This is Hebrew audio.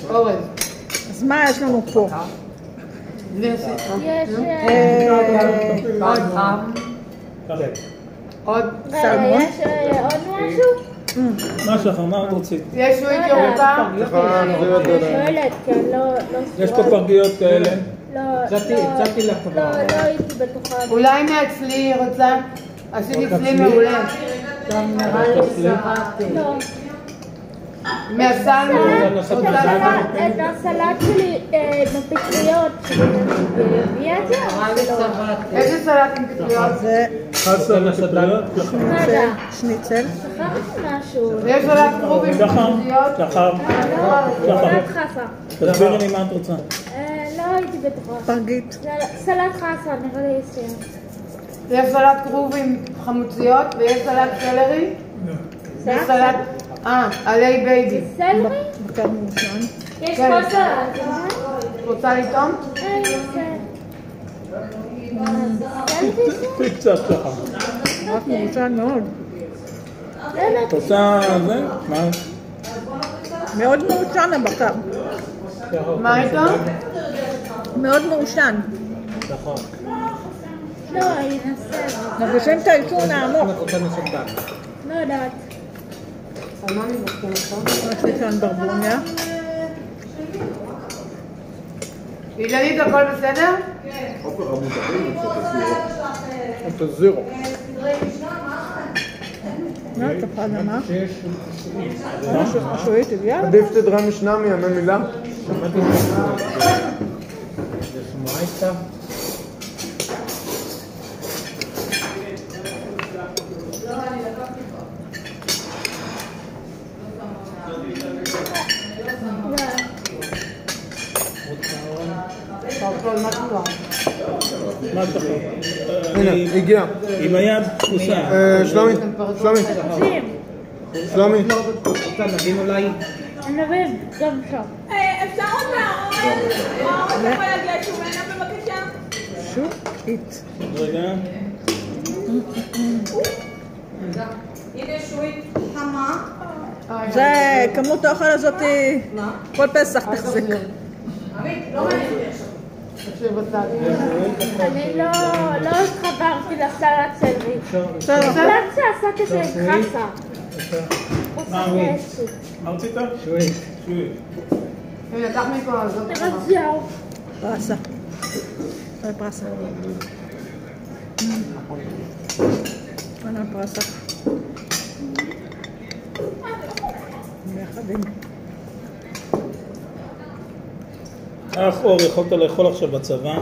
אורז. אז מה יש לנו פה? יש... עוד סלמון? יש עוד משהו? מה שלך, מה את רוצים? יש שועית ירוקה? שואלת, כן, לא... יש פה פרגיות כאלה. הצעתי לך כבר. לא הייתי בטוחה. אולי מאצלי רוצה? עשיתי אצלי מעולה. לא. מהסלמון? את הסלט שלי בפטריות מי את זה? איזה סלט עם פטריות? זה חסה ופטריות? נדע. שניצל. שכחתי משהו. יש סלט כרובים עם שחר, פטריות? שחר. סלט חסה. תסבירי לי מה את רוצה. לא הייתי בטוחה. פרגית. סלט חסה, נראה לי סיים. יש סלט כרוב עם חמוציות ויש סלט סלרי? יש סלט... עלי בייבי. סלרי? בקר מעושן. יש פה סלט. רוצה לטעום? תקחי קצת שחר. רק מעושן מאוד. את רוצה זה? מה? מאוד מעושן הבקר. מה איתו? מאוד מעושן. לא, אני אנסה. מרגישים את העישון העמוק. לא יודעת. יש לי כאן ברבוניה. אילנית, הכל בסדר? את הזירו. מה תפחד למה? השועית הגיעה? עדיף תדרה משנה מימי מילה. מה שלך? הנה, הגיע. עם היד תפוסה. שלומי. אני מבין, גם שם. אפשר עוד מהאורן? אתה יכול להגיע שומנה בבקשה? שועית. רגע. הנה שועית חמה. זה כמות האוכל הזאת כל פסח תחזיק. אני לא התחברתי לסלט סלרי. סלט שעשה כזה חסה. מה רצית? שועית. הנה, קח מפה, זאת תרזיהו. פרסה. זה פרסה. הנה פרסה. ביחד עם... אור, יכולת לאכול עכשיו בצבא?